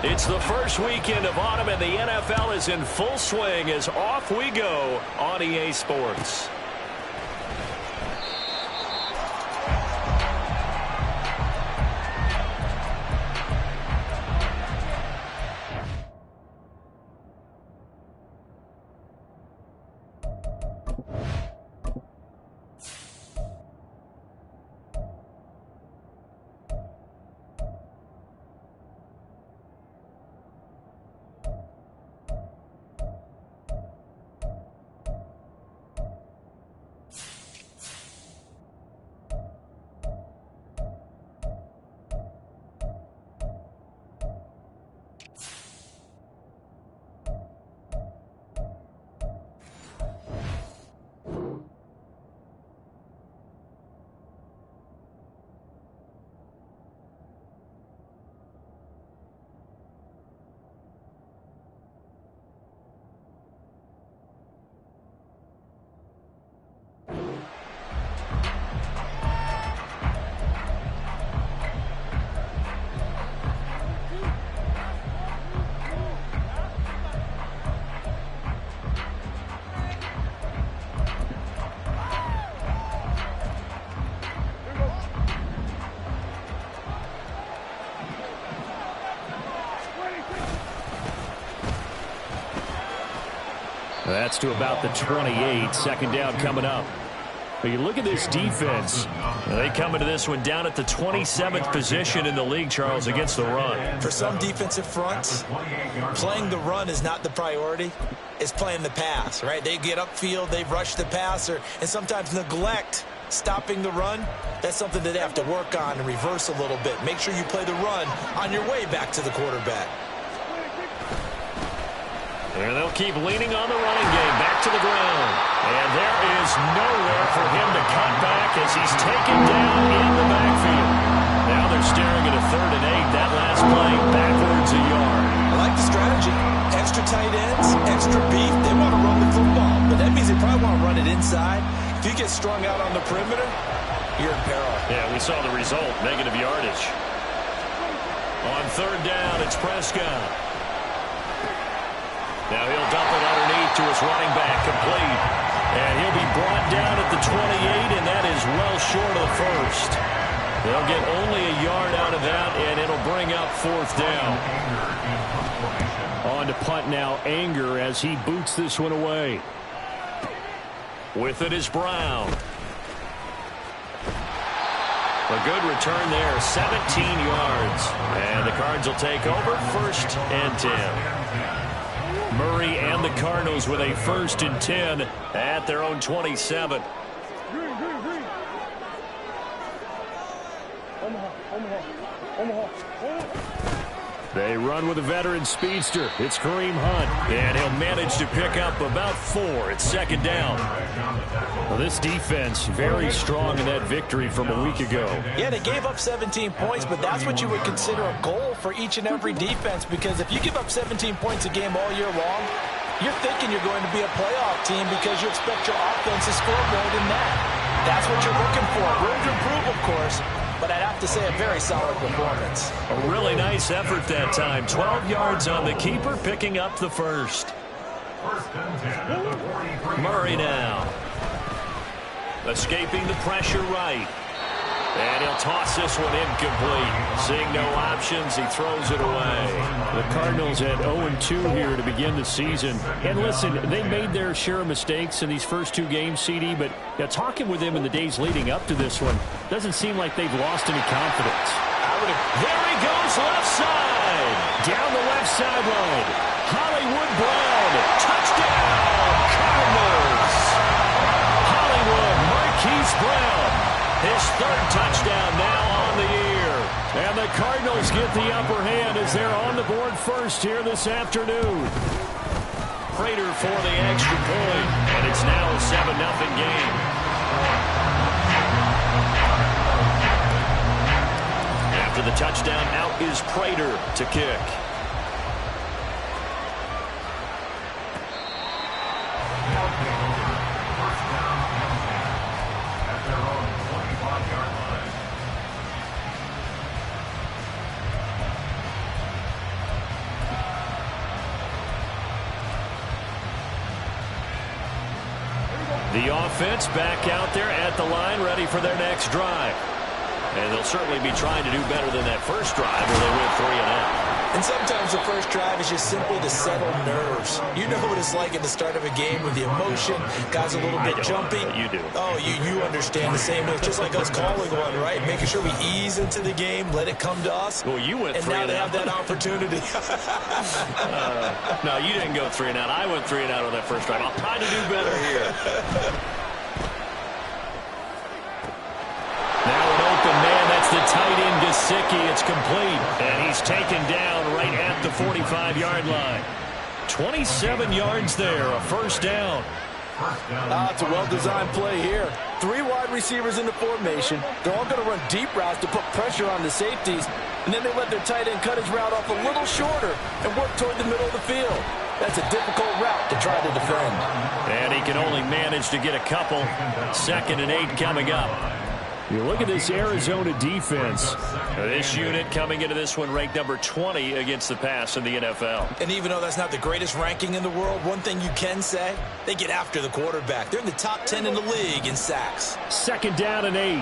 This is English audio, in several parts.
It's the first weekend of autumn, and the NFL is in full swing as off we go on EA Sports. That's to about the 28. Second down coming up. But you look at this defense. They come into this one down at the 27th position in the league, Charles, against the run. For some defensive fronts, playing the run is not the priority. It's playing the pass, right? They get upfield, they rush the passer, and sometimes neglect stopping the run. That's something that they have to work on and reverse a little bit. Make sure you play the run on your way back to the quarterback. And they'll keep leaning on the running game back to the ground. And there is nowhere for him to cut back as he's taken down in the backfield. Now they're staring at a 3rd and 8. That last play backwards a yard. I like the strategy. Extra tight ends, extra beef. They want to run the football, but that means they probably want to run it inside. If you get strung out on the perimeter, you're in peril. Yeah, we saw the result, negative yardage. On 3rd down, it's Prescott. Now he'll dump it underneath to his running back, complete. And he'll be brought down at the 28, and that is well short of the first. They'll get only a yard out of that, and it'll bring up 4th down. On to punt now, Anger, as he boots this one away. With it is Brown. A good return there, 17 yards. And the Cards will take over, 1st and 10. Murray and the Cardinals with a 1st and 10 at their own 27. They run with a veteran speedster. It's Kareem Hunt. And he'll manage to pick up about 4. It's 2nd down. Well, this defense very strong in that victory from a week ago. Yeah, they gave up 17 points, but that's what you would consider a goal for each and every defense, because if you give up 17 points a game all year long, you're thinking you're going to be a playoff team because you expect your offense to score more than that. That's what you're looking for. Room to improve, of course, but I'd have to say a very solid performance. A really nice effort that time. 12 yards on the keeper, picking up the 1st. Murray now. Escaping the pressure right. And he'll toss this one incomplete. Seeing no options, he throws it away. The Cardinals at 0-2 here to begin the season. And listen, they made their share of mistakes in these first 2 games, CD, but talking with them in the days leading up to this one, doesn't seem like they've lost any confidence. There he goes, left side. Down the left sideline. Hollywood Brown. Touchdown, Cardinals. Hollywood Marquise Brown. His 3rd touchdown now on the year. And the Cardinals get the upper hand as they're on the board first here this afternoon. Prater for the extra point, and it's now a 7-0 game. After the touchdown, out is Prater to kick. The offense back out there at the line, ready for their next drive. And they'll certainly be trying to do better than that first drive where they went 3 and out. And sometimes the first drive is just simply to settle nerves. You know what it's like at the start of a game with the emotion, guys a little bit jumpy. You do. Oh, you understand the same way. It's just like us calling one, right? Making sure we ease into the game, let it come to us. Well, you went 3 and out. And now they out. have that opportunity. No, you didn't go 3 and out. I went 3 and out on that first drive. I'll try to do better here. Now an open man. That's the tight end, Gesicki. It's complete. And he's taken down right at the 45-yard line. 27 yards there, a first down. It's a well-designed play here. 3 wide receivers in the formation. They're all going to run deep routes to put pressure on the safeties. And then they let their tight end cut his route off a little shorter and work toward the middle of the field. That's a difficult route to try to defend. And he can only manage to get a couple. 2nd and 8 coming up. You look at this Arizona defense. This unit coming into this one ranked number 20 against the pass in the NFL. And even though that's not the greatest ranking in the world, one thing you can say, they get after the quarterback. They're in the top 10 in the league in sacks. 2nd down and 8.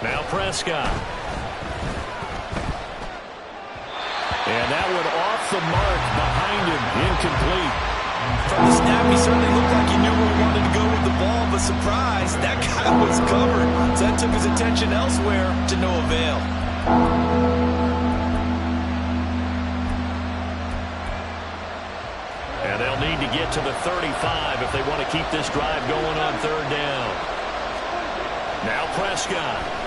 Now Prescott. And that one off the mark behind him. Incomplete. From the snap, he certainly looked like he knew where he wanted to go with the ball, but surprise, that guy was covered. So that took his attention elsewhere to no avail. And they'll need to get to the 35 if they want to keep this drive going on 3rd down. Now Prescott.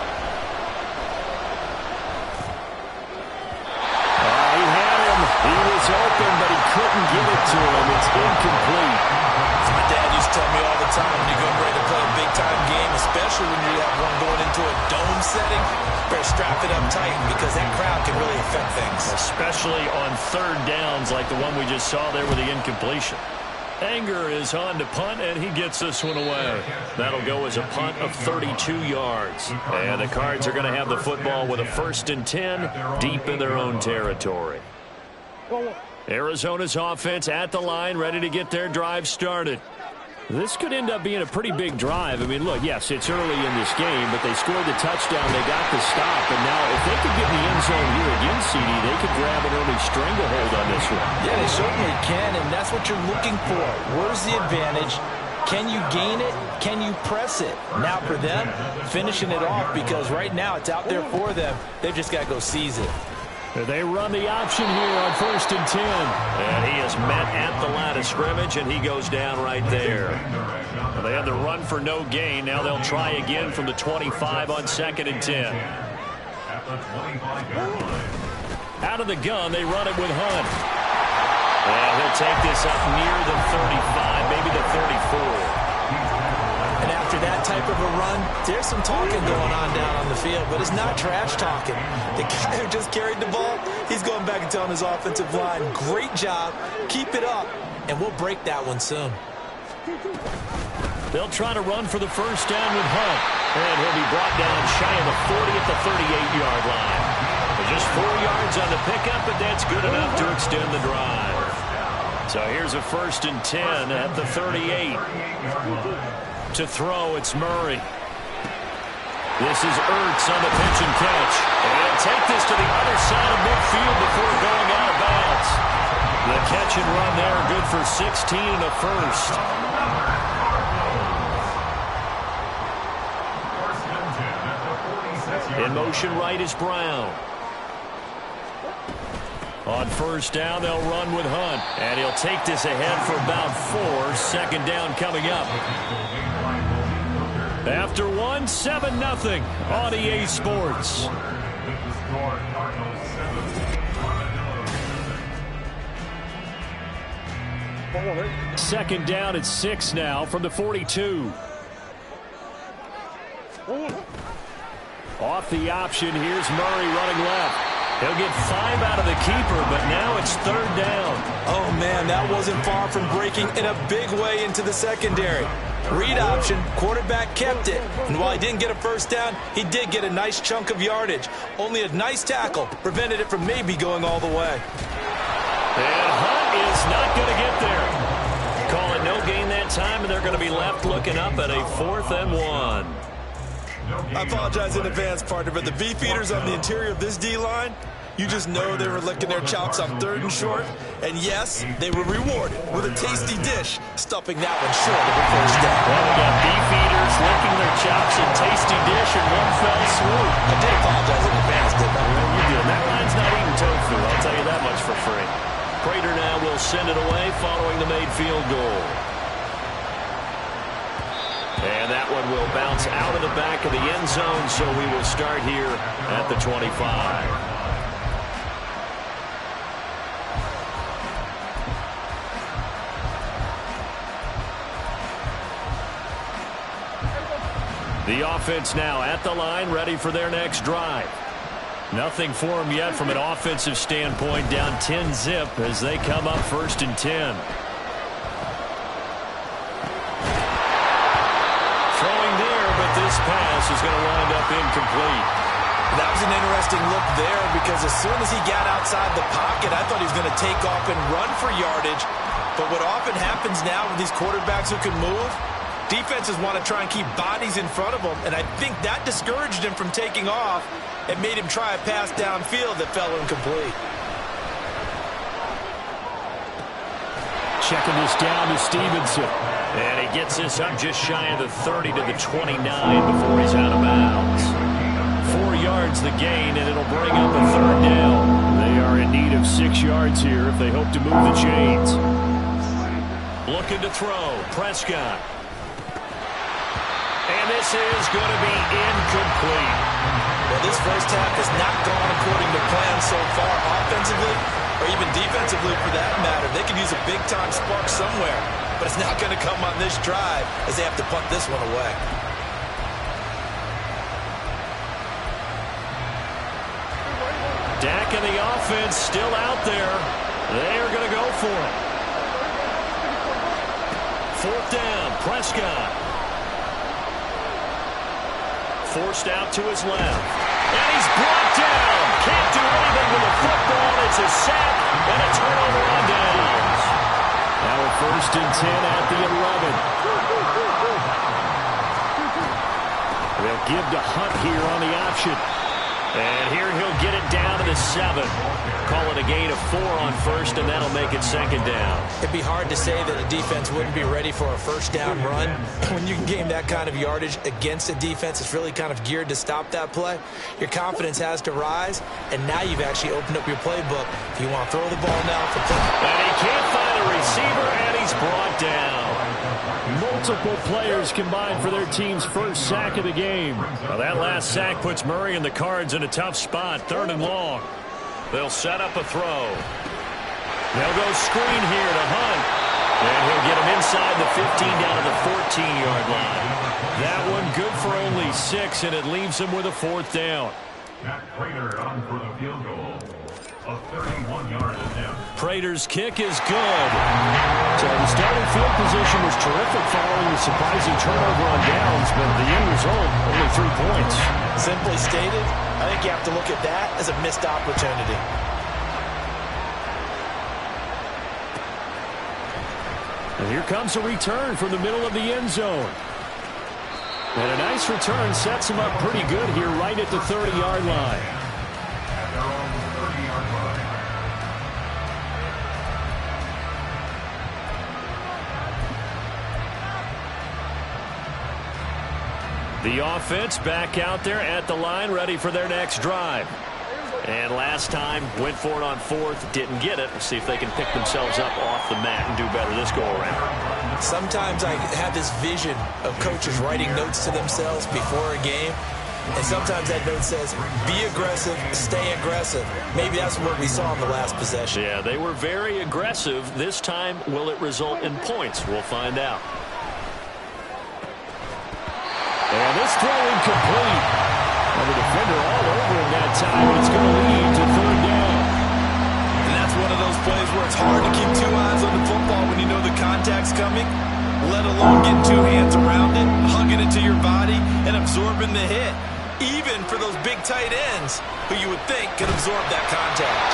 He was open, but he couldn't get it to him. It's incomplete. As my dad used to tell me all the time, when you're getting ready to play a big-time game, especially when you have one going into a dome setting, better strap it up tight because that crowd can really affect things. Especially on 3rd downs like the one we just saw there with the incompletion. Anger is on to punt, and he gets this one away. That'll go as a punt of 32 yards. And the Cards are going to have the football with a 1st and 10 deep in their own territory. Arizona's offense at the line, ready to get their drive started. This could end up being a pretty big drive. I mean, look, yes, it's early in this game, but they scored the touchdown. They got the stop, and now if they could get in the end zone here again, CD, they could grab an early stranglehold on this one. Yeah, they certainly can, and that's what you're looking for. Where's the advantage? Can you gain it? Can you press it? Now for them, finishing it off, because right now it's out there for them. They've just got to go seize it. They run the option here on 1st and 10. And he is met at the line of scrimmage, and he goes down right there. Well, they had the run for no gain. Now they'll try again from the 25 on 2nd and 10. Out of the gun, they run it with Hunt. And he'll take this up near the 35, maybe the 34. And after that type of a run, there's some talking going on down on the field, but it's not trash talking. The guy who just carried the ball, he's going back and telling his offensive line, great job, keep it up, and we'll break that one soon. They'll try to run for the 1st down with Hunt, and he'll be brought down shy of the 40 at the 38-yard line. Just 4 yards on the pickup, but that's good enough to extend the drive. So here's a 1st and 10 at the 38. To throw, it's Murray. This is Ertz on the pitch and catch. And take this to the other side of midfield before going out of bounds. The catch and run there, good for 16 and a first. In motion right is Brown. On 1st down, they'll run with Hunt. And he'll take this ahead for about 4. 2nd down coming up. After 7-0 on EA Sports. Second down at 6 now from the 42. Off the option, here's Murray running left. He'll get 5 out of the keeper, but now it's 3rd down. Oh, man, that wasn't far from breaking in a big way into the secondary. Read option, quarterback kept it. And while he didn't get a 1st down, he did get a nice chunk of yardage. Only a nice tackle prevented it from maybe going all the way. And Hunt is It's not going to get there. Call it no gain that time, and they're going to be left looking up at a 4th and 1. I apologize in advance, partner, but the beefeaters on the interior of this D-line, you just know they were licking their chops on 3rd and short. And yes, they were rewarded with a tasty dish, stuffing that one short of a first down. Well, we got beefeaters licking their chops and tasty dish in one fell swoop. I did apologize in advance, didn't I? Well, you did. That line's not eating tofu, I'll tell you that much for free. Prater now will send it away following the made field goal. And that one will bounce out of the back of the end zone, so we will start here at the 25. The offense now at the line, ready for their next drive. Nothing for them yet from an offensive standpoint, down 10-zip as they come up 1st and 10. Throwing there, but this pass is going to wind up incomplete. That was an interesting look there because as soon as he got outside the pocket, I thought he was going to take off and run for yardage. But what often happens now with these quarterbacks who can move, defenses want to try and keep bodies in front of them, and I think that discouraged him from taking off and made him try a pass downfield that fell incomplete. Checking this down to Stevenson. And he gets this up just shy of the 30 to the 29 before he's out of bounds. 4 yards the gain, and it'll bring up a 3rd down. They are in need of 6 yards here if they hope to move the chains. Looking to throw. Prescott. And this is going to be incomplete. Well, this first half has not gone according to plan so far offensively or even defensively for that matter. They could use a big-time spark somewhere, but it's not going to come on this drive as they have to punt this one away. Dak and the offense still out there. They are going to go for it. 4th down, Prescott. Forced out to his left. And he's brought down. Can't do anything with the football. It's a sack and a turnover on downs. Now a 1st and 10 at the 11. They'll give to Hunt here on the option. And here he'll get it down to the 7. Call it a gain of 4 on 1st, and that'll make it 2nd down. It'd be hard to say that a defense wouldn't be ready for a 1st down run. When you can gain that kind of yardage against a defense that's really kind of geared to stop that play, your confidence has to rise, and now you've actually opened up your playbook. If you want to throw the ball now for play. And he can't find a receiver, and he's brought down. Multiple players combined for their team's 1st sack of the game. Well, that last sack puts Murray and the Cards in a tough spot, 3rd and long. They'll set up a throw. They'll go screen here to Hunt. And he'll get him inside the 15 down to the 14-yard line. That one good for only 6, and it leaves him with a 4th down. Prater on for the field goal. A 31-yard attempt. Prater's kick is good. So the starting field position was terrific following the surprising turnover on downs, but the end result, only 3 points. Simply stated, I think you have to look at that as a missed opportunity. And here comes a return from the middle of the end zone. And a nice return sets him up pretty good here right at the 30-yard line. At their own 30-yard line. The offense back out there at the line, ready for their next drive. And last time, went for it on 4th, didn't get it. Let's see if they can pick themselves up off the mat and do better this go-around. Sometimes I have this vision of coaches writing notes to themselves before a game. And sometimes that note says, be aggressive, stay aggressive. Maybe that's what we saw in the last possession. Yeah, they were very aggressive. This time, will it result in points? We'll find out. And this throw incomplete. And the defender all over him that time, and it's going to lead to 3rd down. And that's one of those plays where it's hard to keep 2 eyes on the football when you know the contact's coming, let alone getting 2 hands around it, hugging it to your body, and absorbing the hit. Even for those big tight ends who you would think could absorb that contact.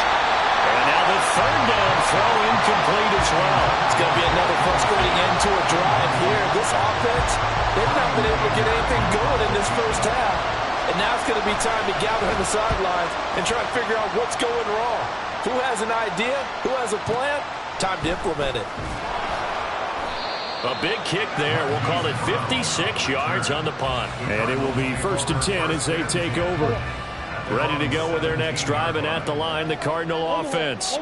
And And now the third down throw incomplete as well. It's going to be another frustrating end to a drive here. This offense, they've not been able to get anything going in this first half. And now it's going to be time to gather on the sidelines and try to figure out what's going wrong. Who has an idea? Who has a plan? Time to implement it. A big kick there. We'll call it 56 yards on the punt. And it will be 1st and 10 as they take over. Ready to go with their next drive, and at the line, the Cardinal offense.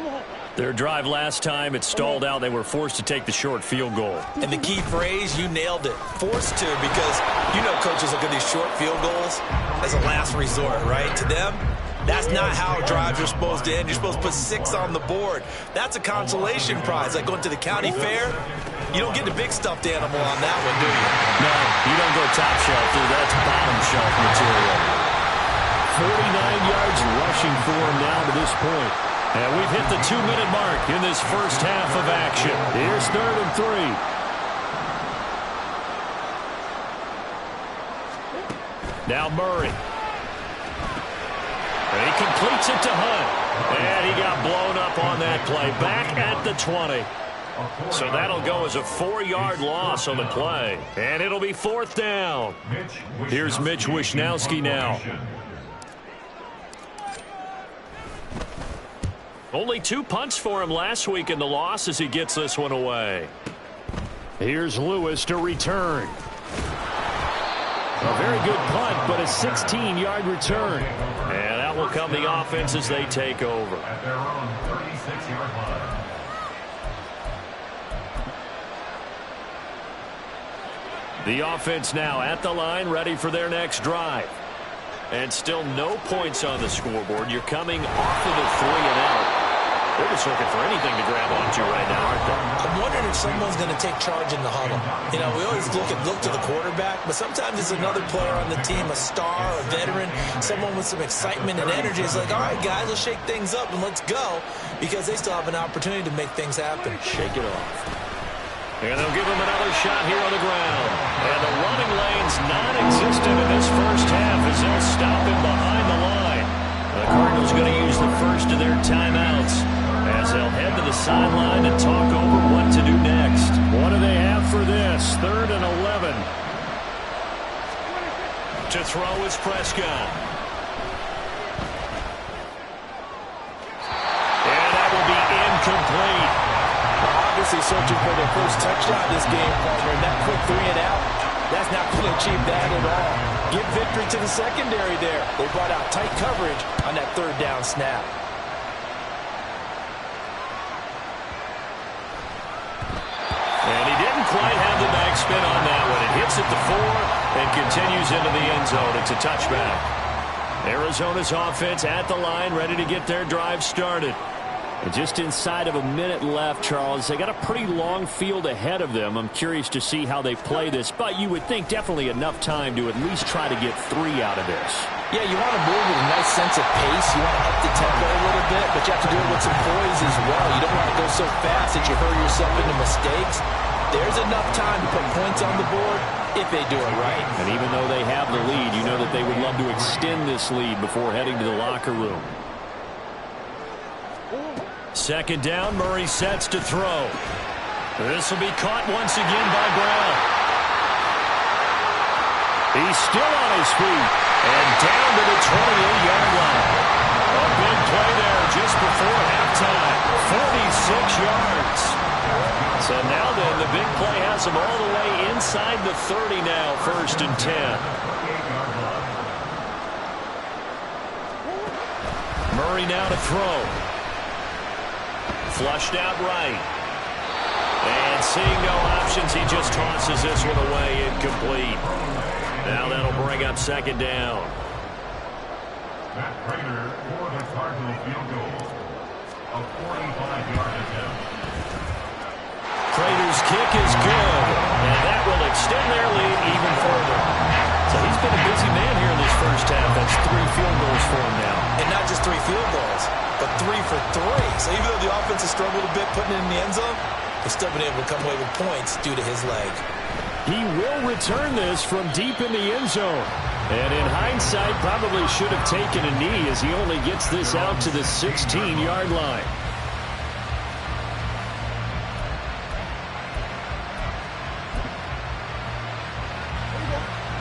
Their drive last time, it stalled out. They were forced to take the short field goal. And the key phrase, you nailed it. Forced to, because you know coaches look at these short field goals as a last resort, right? To them, that's not how drives are supposed to end. You're supposed to put 6 on the board. That's a consolation prize. Like going to the county fair, you don't get the big stuffed animal on that one, do you? No, you don't go top shelf, dude. That's bottom shelf material. 49 yards rushing for him now to this point. And we've hit the 2-minute mark in this first half of action. Here's 3rd and 3. Now Murray. And he completes it to Hunt. And he got blown up on that play. Back at the 20. So that'll go as a 4-yard loss on the play. And it'll be 4th down. Here's Mitch Wishnowski now. Only 2 punts for him last week in the loss as he gets this one away. Here's Lewis to return. A very good punt, but a 16-yard return. And that will come the offense as they take over. At their own 36-yard line. The offense now at the line, ready for their next drive. And still no points on the scoreboard. You're coming off of the 3 and out. They're just looking for anything to grab onto right now, aren't they? I'm wondering if someone's going to take charge in the huddle. You know, we always look to the quarterback, but sometimes it's another player on the team, a star, a veteran, someone with some excitement and energy. It's like, all right, guys, let's shake things up and let's go, because they still have an opportunity to make things happen. Shake it off. And they'll give him another shot here on the ground. And the running lane's non-existent in this first half as they'll stop him behind the line. The Cardinals going to use the first of their timeouts as they'll head to the sideline and talk over what to do next. What do they have for this? 3rd and 11. To throw is Prescott. And that will be incomplete. Obviously searching for their first touchdown this game, partner. And that quick 3 and out, that's not going to achieve that at all. Give victory to the secondary there. They brought out tight coverage on that 3rd down snap. And he didn't quite have the backspin on that one. It hits at the 4 and continues into the end zone. It's a touchback. Arizona's offense at the line, ready to get their drive started. And just inside of a minute left, Charles. They got a pretty long field ahead of them. I'm curious to see how they play this, but you would think definitely enough time to at least try to get 3 out of this. Yeah, you want to move with a nice sense of pace. You want to up the tempo a little bit, but you have to do it with some poise as well. You don't want to go so fast that you hurry yourself into mistakes. There's enough time to put points on the board if they do it right. And even though they have the lead, you know that they would love to extend this lead before heading to the locker room. 2nd down, Murray sets to throw. This will be caught once again by Brown. He's still on his feet and down to the 28-yard line. A big play there just before halftime. 46 yards. So now then, the big play has him all the way inside the 30 now, 1st and 10. Murray now to throw. Flushed out right. And seeing no options, he just tosses this one away, incomplete. Now that'll bring up 2nd down. Matt Prater for the Cardinal field goal. A 45-yard attempt. Prater's kick is good, and that will extend their lead even further. So he's been a busy man here in this first half. That's 3 field goals for him now. And not just 3 field goals, but 3 for 3. So even though the offense has struggled a bit putting it in the end zone, they've still been able to come away with points due to his leg. He will return this from deep in the end zone. And in hindsight, probably should have taken a knee as he only gets this out to the 16-yard line.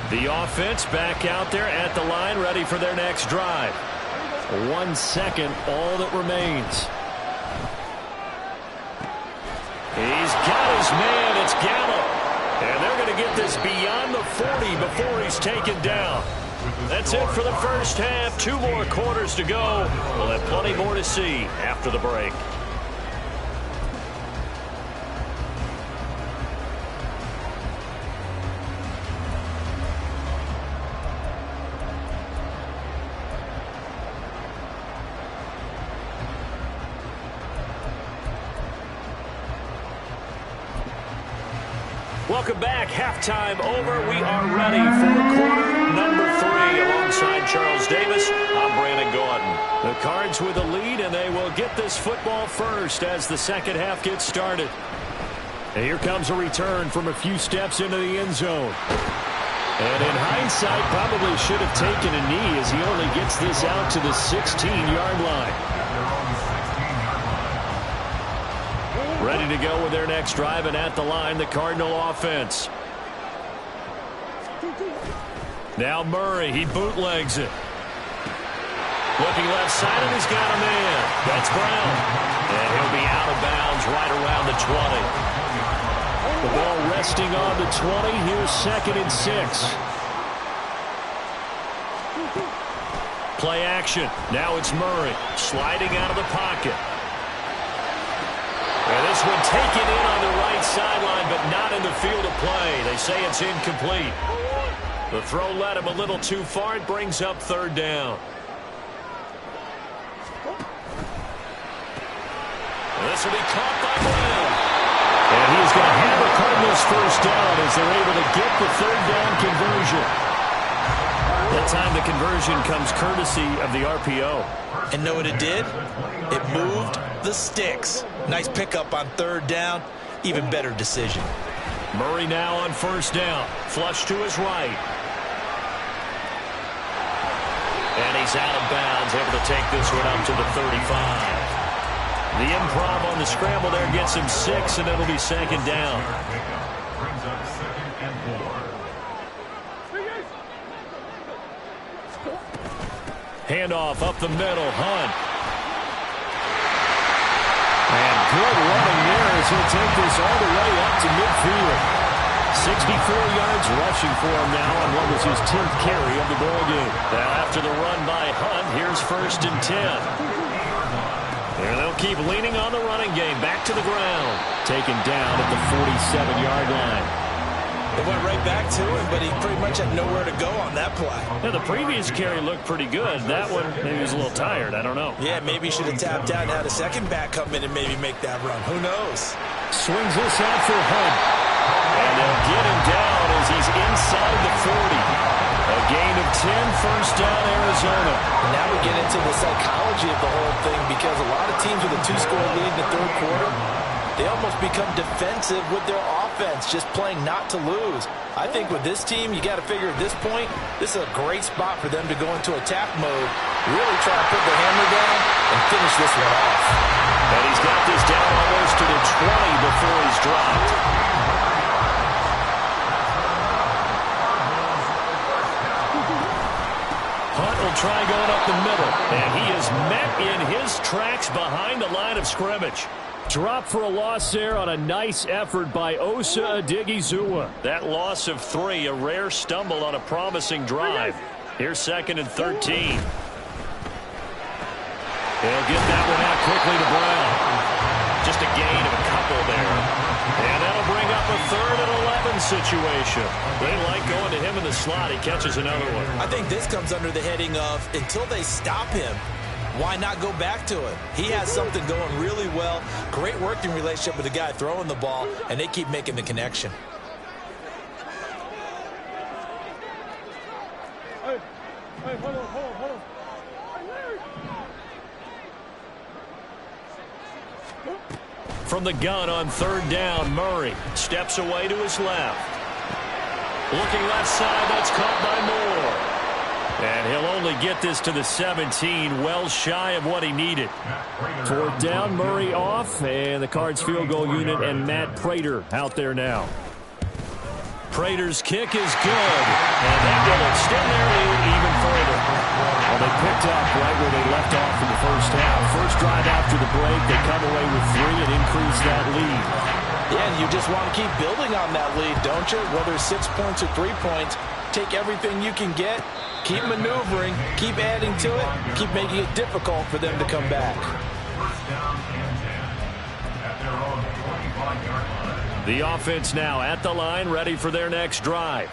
The offense back out there at the line, ready for their next drive. 1 second, all that remains. He's got his man. It's Gallup. And they're going to get this beyond the 40 before he's taken down. That's it for the first half. 2 more quarters to go. We'll have plenty more to see after the break. Welcome back. Halftime over. We are ready for quarter number 3. Alongside Charles Davis, I'm Brandon Gaudin. The Cards with a lead, and they will get this football first as the second half gets started. And here comes a return from a few steps into the end zone. And in hindsight, probably should have taken a knee as he only gets this out to the 16-yard line. Ready to go with their next drive, and at the line, the Cardinal offense. Now Murray, he bootlegs it. Looking left side, and he's got a man. That's Brown. And he'll be out of bounds right around the 20. The ball resting on the 20. Here's 2nd and 6. Play action. Now it's Murray sliding out of the pocket. And this one taken in on the right sideline, but not in the field of play. They say it's incomplete. The throw led him a little too far. It brings up 3rd down. This will be caught by Brown. And he's going to have the Cardinals first down as they're able to get the 3rd down conversion. That time the conversion comes courtesy of the RPO. And know what it did? It moved the sticks. Nice pickup on 3rd down. Even better decision. Murray now on 1st down. Flush to his right. And he's out of bounds, able to take this one up to the 35. The improv on the scramble there gets him 6, and it'll be 2nd down. Brings up 2nd and 4. Handoff up the middle. Hunt. And good running there as he'll take this all the way up to midfield. 64 yards rushing for him now on what was his 10th carry of the ball game. Now after the run by Hunt, here's 1st and 10. And they'll keep leaning on the running game. Back to the ground. Taken down at the 47-yard line. It went right back to him, but he pretty much had nowhere to go on that play. Yeah, the previous carry looked pretty good. That one, maybe he was a little tired. I don't know. Yeah, maybe he should have tapped out and had a second back come in and maybe make that run. Who knows? Swings this out for Hunt. And they'll get him down as he's inside the 40. A gain of 10, 1st down, Arizona. And now we get into the psychology of the whole thing, because a lot of teams with a 2-score lead in the 3rd quarter, they almost become defensive with their offense, just playing not to lose. I think with this team, you got to figure at this point, this is a great spot for them to go into attack mode, really try to put the hammer down and finish this one off. And he's got this down almost to the 20 before he's dropped. Hunt will try going up the middle, and he is met in his tracks behind the line of scrimmage. Drop for a loss there on a nice effort by Osa Odighizuwa. That loss of 3, a rare stumble on a promising drive. Here's 2nd and 13. They'll get that one out quickly to Brown. Just a gain of a couple there. And that'll bring up a 3rd and 11 situation. They like going to him in the slot. He catches another one. I think this comes under the heading of, until they stop him, why not go back to it? He has something going really well. Great working relationship with the guy throwing the ball, and they keep making the connection. Hey, hold on. From the gun on 3rd down, Murray steps away to his left. Looking left side, that's caught by Moore. And he'll only get this to the 17, well shy of what he needed. 4th down, Murray off, and the Cards field goal unit and Matt Prater out there now. Prater's kick is good, and they will extend their lead even further. Well, they picked up right where they left off in the first half. First drive after the break, they come away with 3 and increase that lead. Yeah, and you just want to keep building on that lead, don't you? Whether it's 6 points or 3 points, take everything you can get, keep maneuvering, keep adding to it, keep making it difficult for them to come back. First down and 10 at their own 25-yard line. The offense now at the line, ready for their next drive.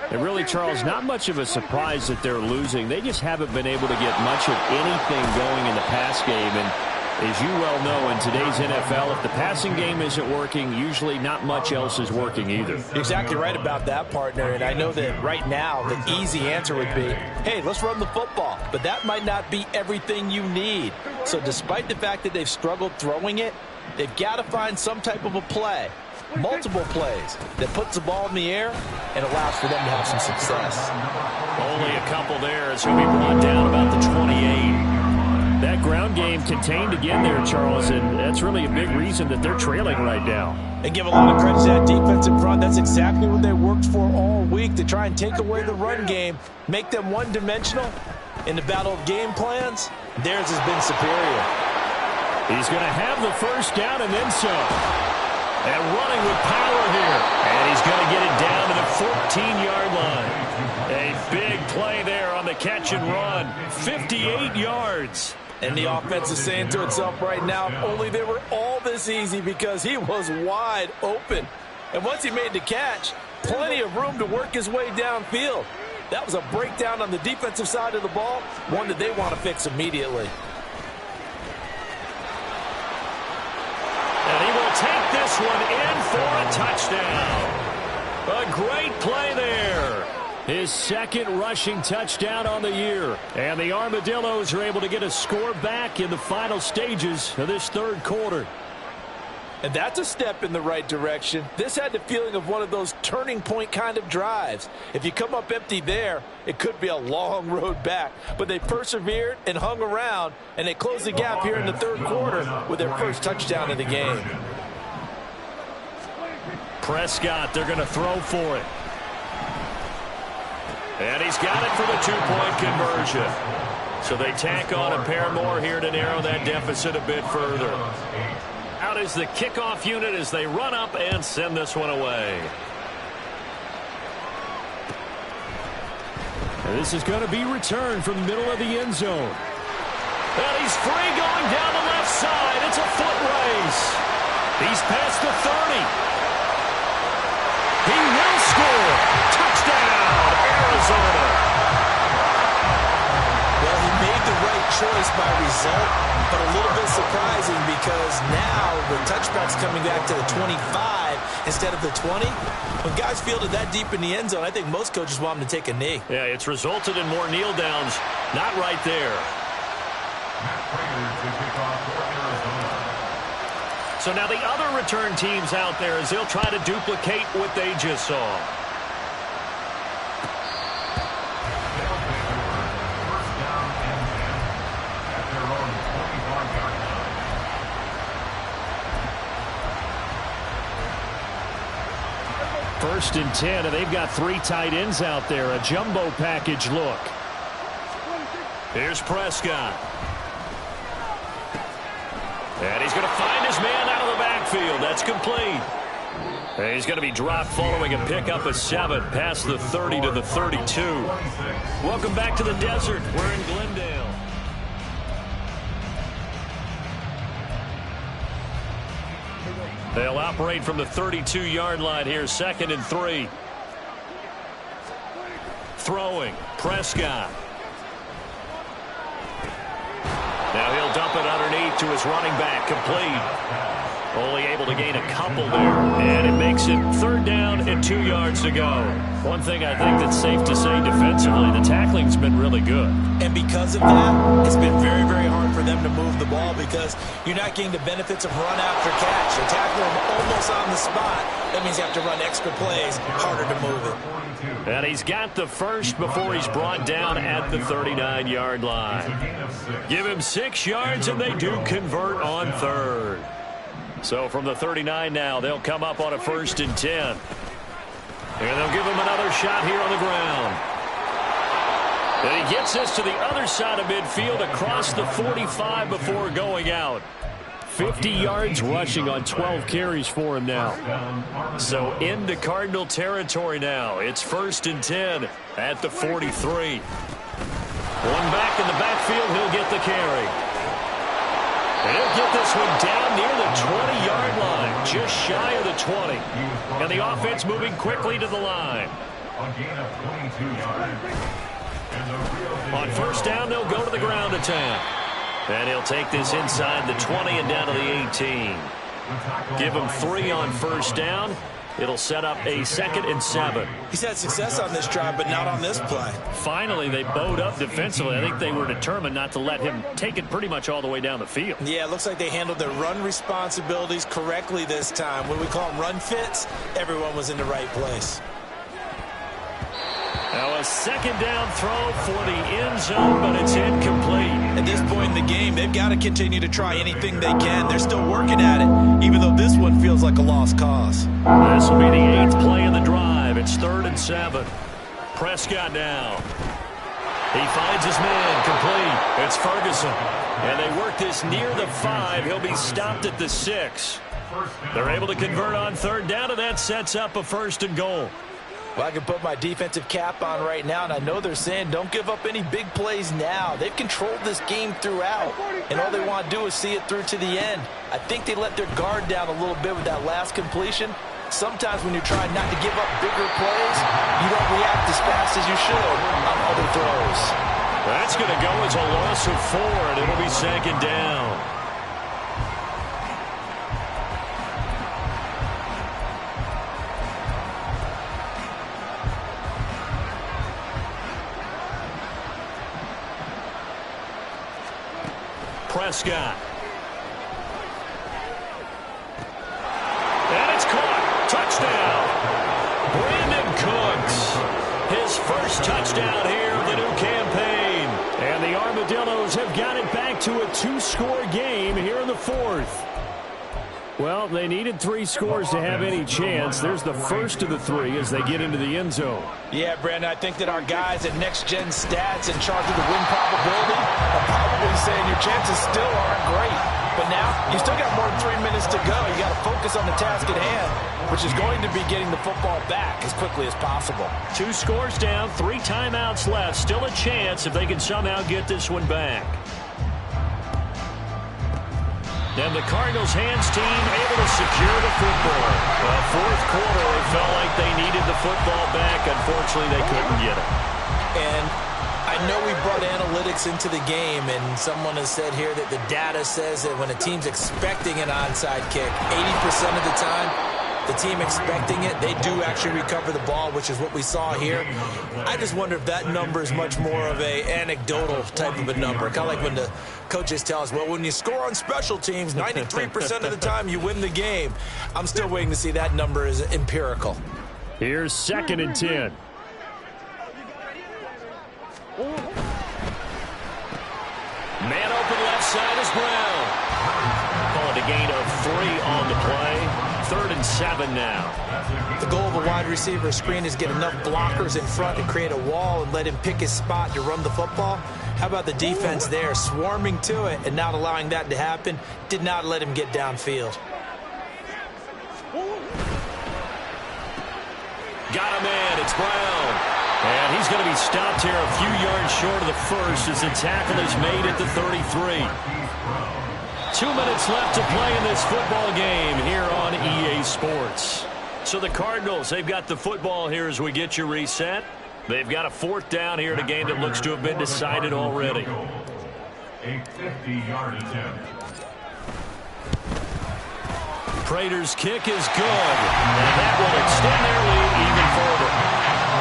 And really, Charles, not much of a surprise that they're losing. They just haven't been able to get much of anything going in the pass game. And as you well know, in today's NFL, if the passing game isn't working, usually not much else is working either. You're exactly right about that, partner. And I know that right now the easy answer would be, hey, let's run the football. But that might not be everything you need. So despite the fact that they've struggled throwing it, they've got to find some type of a play. Multiple plays that puts the ball in the air and allows for them to have some success. Only a couple there as he'll be brought down about the 28. That ground game contained again there, Charles, and that's really a big reason that they're trailing right now. And give a lot of credit to that defense in front. That's exactly what they worked for all week, to try and take away the run game, make them one-dimensional. In the battle of game plans, theirs has been superior. He's going to have the first down and then some. And running with power here. And he's going to get it down to the 14-yard line. A big play there on the catch and run. 58 yards. And the offense is saying to itself right now, if only they were all this easy, because he was wide open. And once he made the catch, plenty of room to work his way downfield. That was a breakdown on the defensive side of the ball, one that they want to fix immediately. And he will take this one in for a touchdown. A great play there. His second rushing touchdown on the year. And the Armadillos are able to get a score back in the final stages of this third quarter. And that's a step in the right direction. This had the feeling of one of those turning point kind of drives. If you come up empty there, it could be a long road back. But they persevered and hung around, and they closed the gap here in the third quarter with their first touchdown of the game. Prescott, they're going to throw for it. And he's got it for the two-point conversion. So they tack on a pair more here to narrow that deficit a bit further. Out is the kickoff unit as they run up and send this one away. And this is going to be returned from the middle of the end zone. And he's free going down the left side. It's a foot race. He's past the 30. He will score. Touchdown, Arizona. Well, he made the right choice by result, but a little bit surprising because now the touchback's coming back to the 25 instead of the 20. When guys fielded that deep in the end zone, I think most coaches want them to take a knee. Yeah, it's resulted in more kneel downs. Not right there. So now the other return teams out there as they'll try to duplicate what they just saw. First and 10, and they've got 3 tight ends out there. A jumbo package look. Here's Prescott. And he's going to find his man out of the backfield. That's complete. And he's going to be dropped following a pickup of 7 past the 30 to the 32. Welcome back to the desert. We're in Glendale. They'll operate from the 32-yard line here, 2nd and 3. Throwing, Prescott. Now he'll dump it underneath to his running back, complete. Only able to gain a couple there, and it makes it 3rd down and 2 yards to go. One thing I think that's safe to say defensively, the tackling's been really good. And because of that, it's been very, very hard for them to move the ball because you're not getting the benefits of run after catch. You're tackling them almost on the spot. That means you have to run extra plays, harder to move it. And he's got the first before he's brought down at the 39-yard line. Give him 6 yards, and they do convert on 3rd. So from the 39 now, they'll come up on a 1st and 10. And they'll give him another shot here on the ground. And he gets this to the other side of midfield across the 45 before going out. 50 yards rushing on 12 carries for him now. So into Cardinal territory now. It's 1st and 10 at the 43. One back in the backfield. He'll get the carry. And he'll get this one down near the 20-yard line, just shy of the 20. And the offense moving quickly to the line. A gain of 22 yards. On 1st down, they'll go to the ground attack. And he'll take this inside the 20 and down to the 18. Give him 3 on 1st down. It'll set up a 2nd and 7. He's had success on this drive, but not on this play. Finally, they bowed up defensively. I think they were determined not to let him take it pretty much all the way down the field. Yeah, it looks like they handled their run responsibilities correctly this time. When we call them run fits, everyone was in the right place. Now a 2nd down throw for the end zone, but it's incomplete. At this point in the game, they've got to continue to try anything they can. They're still working at it, even though this one feels like a lost cause. This will be the 8th play in the drive. It's 3rd and 7. Prescott now. He finds his man complete. It's Ferguson. And they work this near the 5. He'll be stopped at the 6. They're able to convert on 3rd down, and that sets up a 1st and goal. Well, I can put my defensive cap on right now, and I know they're saying don't give up any big plays now. They've controlled this game throughout, and all they want to do is see it through to the end. I think they let their guard down a little bit with that last completion. Sometimes when you're trying not to give up bigger plays, you don't react as fast as you should on other throws. That's going to go as a loss of 4, and it'll be 2nd down. Prescott. And it's caught. Touchdown. Brandon Cooks. His 1st touchdown here of the new campaign. And the Armadillos have got it back to a 2-score game here in the 4th. Well, they needed 3 scores to have any chance. There's the 1st of the 3 as they get into the end zone. Yeah, Brandon, I think that our guys at Next Gen Stats in charge of the win probability are probably saying your chances still aren't great. But now, you still got more than 3 minutes to go. You got to focus on the task at hand, which is going to be getting the football back as quickly as possible. 2 scores down, 3 timeouts left. Still a chance if they can somehow get this one back. And the Cardinals hands team able to secure the football. Well, 4th quarter, they felt like they needed the football back. Unfortunately, they couldn't get it. And I know we brought analytics into the game, and someone has said here that the data says that when a team's expecting an onside kick, 80% of the time, the team expecting it, they do actually recover the ball, which is what we saw here. I just wonder if that number is much more of a anecdotal type of a number. Kind of like when the coaches tell us, well, when you score on special teams, 93% of the time you win the game. I'm still waiting to see that number is empirical. Here's 2nd and 10. Man open left side is Brown. Call it a gain of 3 on the play. 3rd and 7 now. The goal of a wide receiver screen is get enough blockers in front to create a wall and let him pick his spot to run the football. How about the defense there, swarming to it and not allowing that to happen? Did not let him get downfield. Got a man. It's Brown. And he's going to be stopped here a few yards short of the 1st as the tackle is made at the 33. 2 minutes left to play in this football game here on EA Sports. So the Cardinals, they've got the football here as we get you reset. They've got a 4th down here in a game that looks to have been decided already. A 50-yard attempt. Prater's kick is good. And that will extend their lead even further.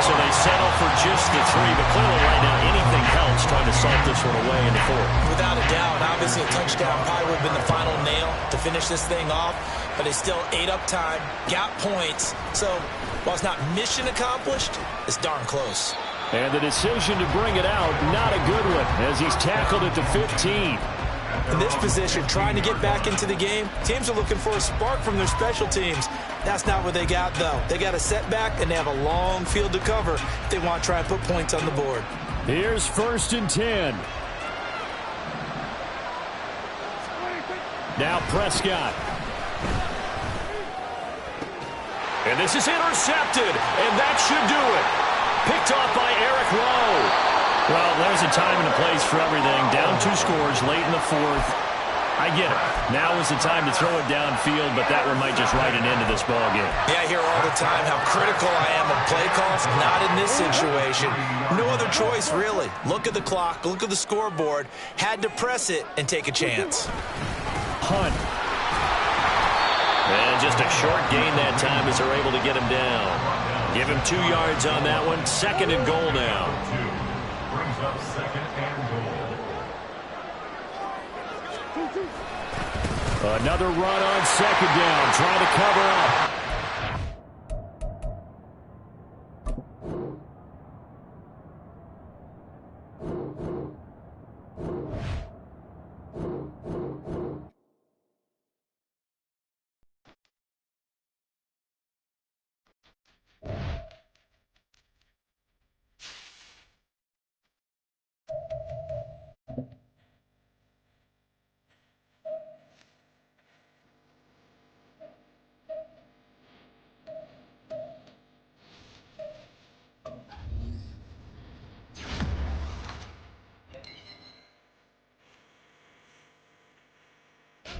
So they settle for just the 3, but clearly right now anything helps trying to salt this one away in the 4th. Without a doubt, obviously a touchdown probably would have been the final nail to finish this thing off, but they still ate up time, got points. So while it's not mission accomplished, it's darn close. And the decision to bring it out, not a good one, as he's tackled at the 15. In this position, trying to get back into the game, teams are looking for a spark from their special teams. That's not what they got, though. They got a setback, and they have a long field to cover if they want to try and put points on the board. Here's 1st and 10. Now Prescott. And this is intercepted, and that should do it. Picked off by Eric Rowe. Well, there's a time and a place for everything. Down 2 scores late in the 4th. I get it. Now is the time to throw it downfield, but that one might just write an end to this ballgame. Yeah, I hear all the time how critical I am of play calls. Not in this situation. No other choice, really. Look at the clock. Look at the scoreboard. Had to press it and take a chance. Hunt. And just a short gain that time as they're able to get him down. Give him 2 yards on that one. 2nd and goal now. Brings up 2nd and goal. Another run on 2nd down. Trying to cover up.